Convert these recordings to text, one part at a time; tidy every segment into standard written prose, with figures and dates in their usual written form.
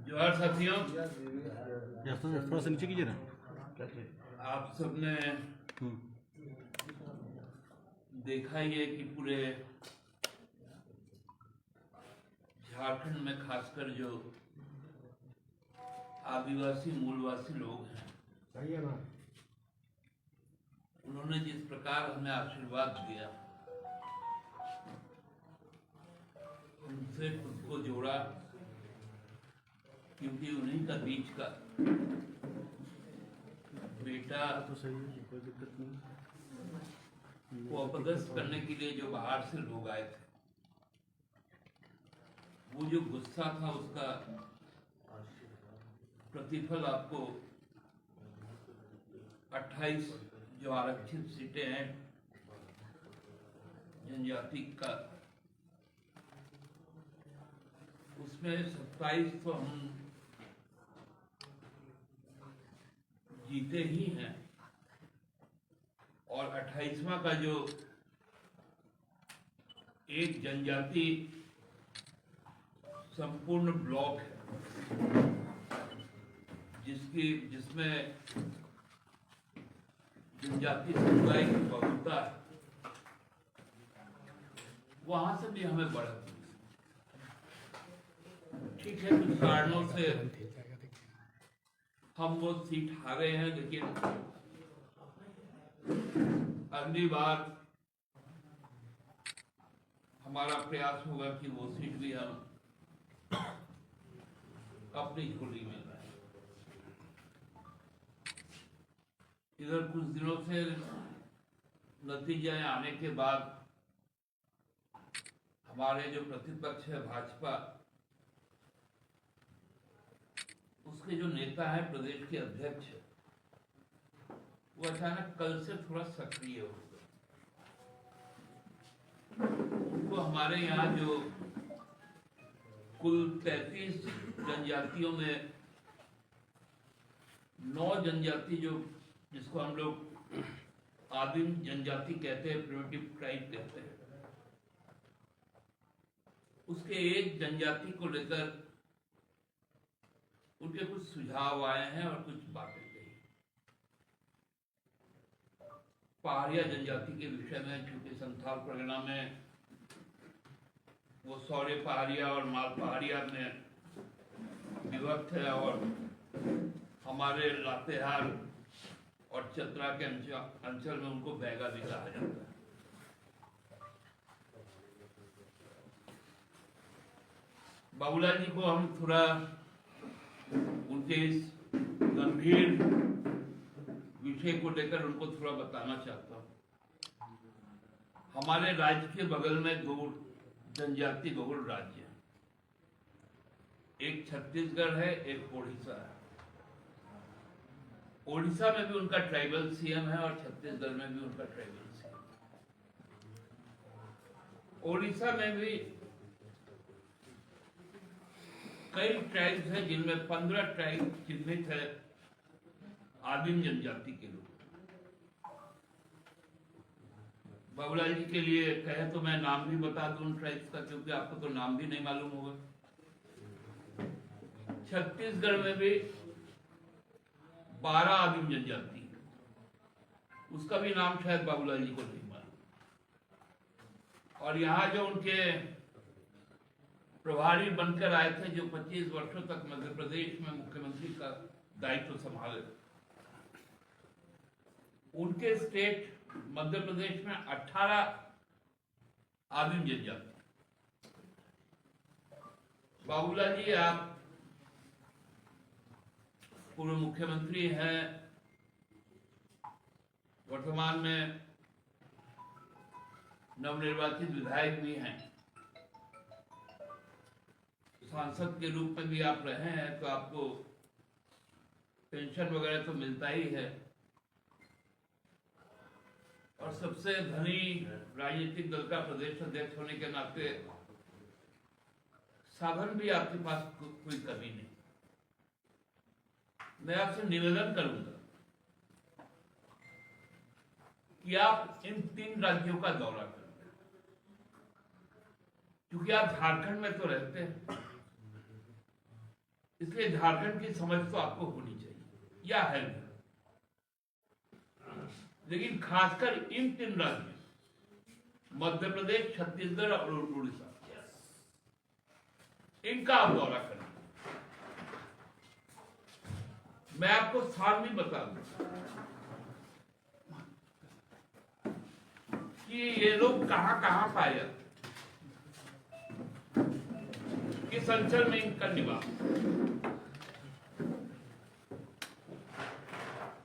जोहार साथियों, थोड़ा सा नीचे कीजिए ना। आप सबने देखा ही है कि पूरे झारखंड में खासकर जो आदिवासी मूलवासी लोग हैं, सही है ना, उन्होंने जिस प्रकार हमें आशीर्वाद दिया, उनसे खुद को जोड़ा, क्योंकि उन्हीं का बीच का बेटा तो सही है, कोई दिक्कत नहीं। को अपदस्थ करने के लिए जो बाहर से लोग आए थे, वो जो गुस्सा था उसका प्रतिफल आपको 28 जो आरक्षित सीटें हैं जनजाति का, उसमें 27 तो हम जीते ही हैं, और 28वां का जो एक जनजाति संपूर्ण ब्लॉक है, जिसमें जनजाति समुदाय की बहुलता है, वहां से भी हमें बढ़त मिली। ठीक है, कुछ कारणों से हम वो सीट हारे हैं, लेकिन अगली बार हमारा प्रयास होगा कि वो सीट भी हम अपनी झोली में लाएं। इधर कुछ दिनों से नतीजे आने के बाद हमारे जो प्रतिपक्ष है भाजपा, उसके जो नेता है, प्रदेश के अध्यक्ष, वो अचानक कल से थोड़ा सक्रिय हो गए। उनको हमारे यहाँ जो कुल 33 जनजातियों में 9 जनजाति जिसको हम लोग आदिम जनजाति कहते हैं, प्रिमिटिव ट्राइब कहते हैं, उसके एक जनजाति को लेकर उनके कुछ सुझाव आए हैं और कुछ बातें कही। पहाड़िया जनजाति के विषय में, क्योंकि संथाल परगना में वो सौर्य पहाड़िया और माल पहाड़िया में विभक्त है, और हमारे लातेहार और चतरा के अंचल में उनको बैगा भी कहा जाता है। बाबूलाल जी को हम थोड़ा उनके इस गंभीर विषय को लेकर उनको थोड़ा बताना चाहता हूँ। हमारे राज्य के बगल में 2 जनजाति बहुल राज्य है, एक छत्तीसगढ़ है, एक ओडिशा है। ओडिशा में भी उनका ट्राइबल सीएम है और छत्तीसगढ़ में भी उनका ट्राइबल सीएम है। ओडिशा में भी कई ट्राइब्स हैं, जिनमें 15 ट्राइब चिन्हित है आदिम जनजाति के लोग। बाबूलाल जी के लिए कहे तो मैं नाम भी बता दूं उन ट्राइब्स का, क्योंकि आपको तो नाम भी नहीं मालूम होगा। छत्तीसगढ़ में भी 12 आदिम जनजाति, उसका भी नाम शायद बाबूलाल जी को नहीं मालूम। और यहाँ जो उनके प्रभारी बनकर आए थे, जो 25 वर्षों तक मध्य प्रदेश में मुख्यमंत्री का दायित्व संभाले, उनके स्टेट मध्य प्रदेश में 18 आदिम जनजाति। बाबूलाल जी, आप पूर्व मुख्यमंत्री हैं, वर्तमान में नवनिर्वाचित विधायक भी हैं, सांसद के रूप में भी आप रहे हैं, तो आपको पेंशन वगैरह तो मिलता ही है, और सबसे धनी राजनीतिक दल का प्रदेश अध्यक्ष होने के नाते साधन भी आपके पास कोई कमी नहीं। मैं आपसे निवेदन करूंगा कि आप इन 3 राज्यों का दौरा करें, क्योंकि आप झारखंड में तो रहते हैं, इसलिए झारखंड की समझ तो आपको होनी चाहिए या है भी। लेकिन खासकर इन 3 राज्यों मध्य प्रदेश, छत्तीसगढ़ और उड़ीसा, इनका आप दौरा करें। मैं आपको साल में बता दूं कि ये लोग कहां कहां पाए जाते, किस अंचल में इनका निवास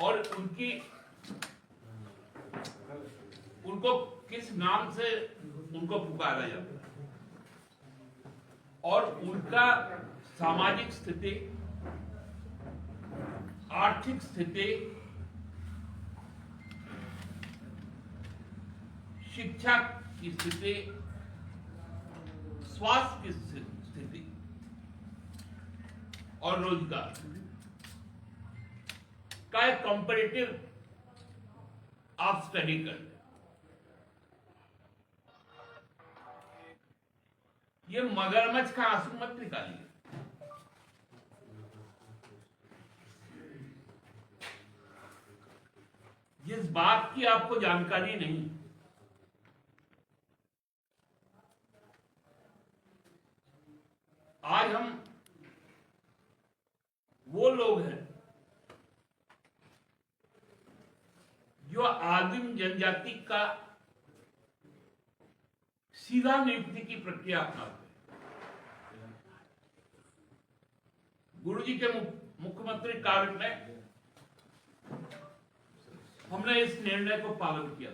और उनको किस नाम से उनको पुकारा जाता और उनका सामाजिक स्थिति, आर्थिक स्थिति, शिक्षा की स्थिति, स्वास्थ्य की स्थिति और रोजगार का एक कंपैरेटिव आप स्टडी कर। ये मगरमच्छ का आंसू मत निकालिए। जिस बात की आपको जानकारी नहीं, आज हम वो लोग हैं जो आदिम जनजाति का सीधा नियुक्ति की प्रक्रिया अपनाते हैं। गुरु जी के मुख्यमंत्री काल में हमने इस निर्णय को पालन किया।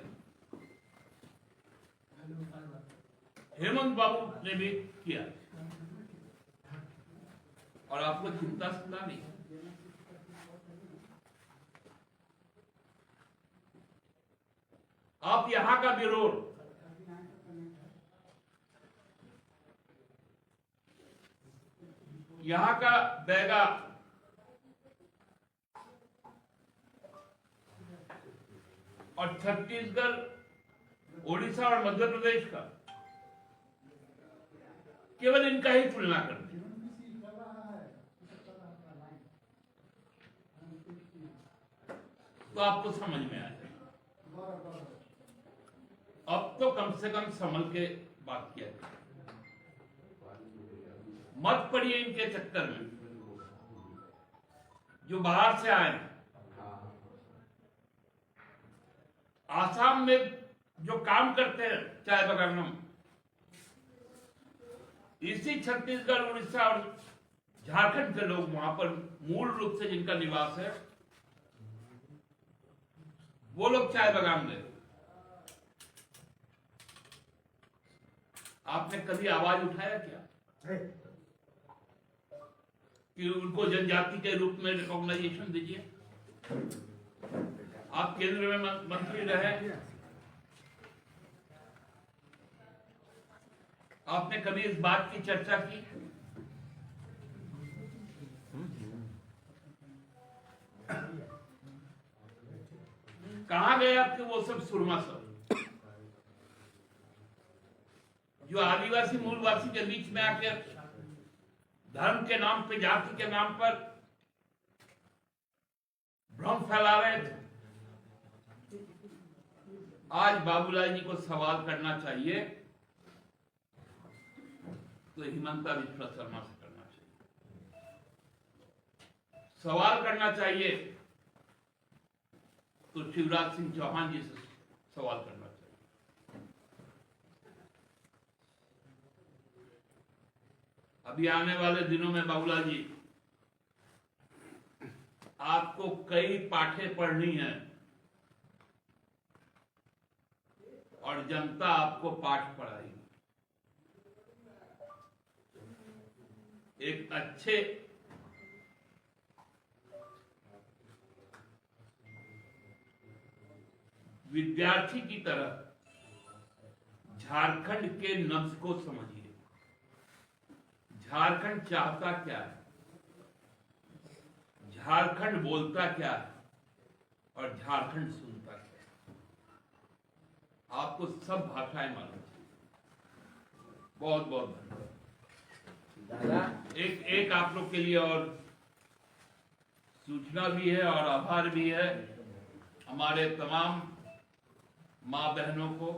हेमंत बाबू ने भी किया और आपको चिंता सुना नहीं। आप यहां का विरोध यहां का बैगा और छत्तीसगढ़, ओडिशा और मध्य प्रदेश का केवल इनका ही तुलना करते हैं। तो आपको समझ में आ जाए। अब तो कम से कम संभल के बात किया जाए, मत पड़िए इनके चक्कर में। जो बाहर से आए हैं, आसाम में जो काम करते हैं चाय बगानों में, इसी छत्तीसगढ़, उड़ीसा और झारखंड के लोग वहां पर मूल रूप से जिनका निवास है, वो लोग चाय बगान में। आपने कभी आवाज उठाया क्या कि उनको जनजाति के रूप में रिकॉग्नाइजेशन दीजिए? आप केंद्र में मंत्री रहे, आपने कभी इस बात की चर्चा की? कहां गए आपके वो सब सुरमा सब जो आदिवासी मूलवासी के बीच में आके धर्म के नाम पे, जाति के नाम पर भ्रम फैला रहे थे? आज बाबूलाल जी को सवाल करना चाहिए तो हिमंता विश्वा शर्मा से करना चाहिए। सवाल करना चाहिए तो शिवराज सिंह चौहान जी से सवाल करना चाहिए। अभी आने वाले दिनों में बाबूलाल जी आपको कई पाठे पढ़नी है और जनता आपको पाठ पढ़ाएगी। एक अच्छे विद्यार्थी की तरह झारखंड के नब्ज को समझिए। झारखंड चाहता क्या है, झारखंड बोलता क्या है और झारखंड सुनता क्या है। आपको सब भाषाएं मालूम चाहिए। बहुत बहुत धन्यवाद। दादा एक आप लोग के लिए और सूचना भी है और आभार भी है। हमारे तमाम माँ बहनों को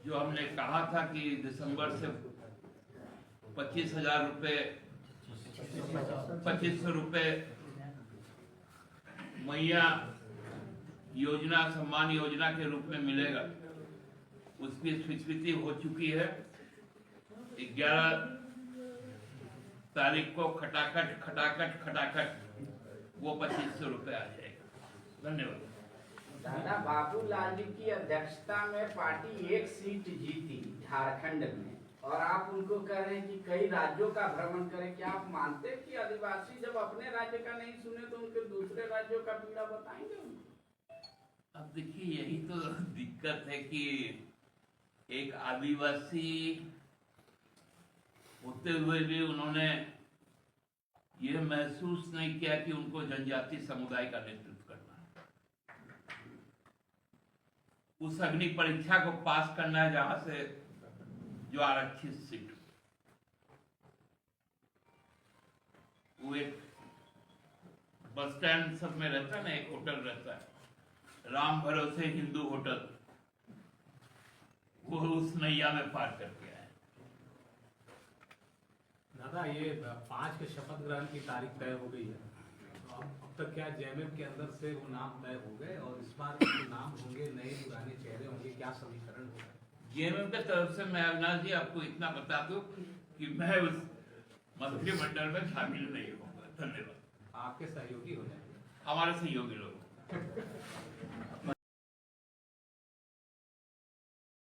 जो हमने कहा था कि दिसंबर से 25,000 रुपये 2500 रुपये मैया योजना सम्मान योजना के रूप में मिलेगा, उसकी स्वीकृति हो चुकी है। 11 तारीख को खटाखट वो 2500 रुपये आ जाएगा। धन्यवाद। दादा बाबूलाल जी की अध्यक्षता में पार्टी एक सीट जीती झारखंड में, और आप उनको कह रहे हैं कि कई राज्यों का भ्रमण करें। क्या आप मानते हैं कि आदिवासी जब अपने राज्य का नहीं सुने तो उनके दूसरे राज्यों का पीड़ा बताएंगे उनको? अब देखिए, यही तो दिक्कत है कि एक आदिवासी होते हुए भी उन्होंने ये महसूस नहीं किया कि उनको जनजाति समुदाय का नेतृत्व करना है। उस अग्नि परीक्षा को पास करना है जहां से जो आरक्षित सीट, वो एक बस स्टैंड सब में रहता है ना, एक होटल रहता है, राम भरोसे हिंदू होटल, वो उस नैया में पार करके आए। दादा ये 5 के शपथ ग्रहण की तारीख तय हो गई है, तो अब तक क्या जेएमएम के अंदर से वो नाम तय हो गए, और इस बार जो नाम होंगे नए पुराने चेहरे होंगे, क्या समीकरण होगा? जेएमएम के तरफ से मैं अविनाश जी आपको इतना बता दूं कि मैं उस मंत्रिमंडल में शामिल नहीं होगा। धन्यवाद। आपके सहयोगी हो जाएंगे? हमारे सहयोगी लोग।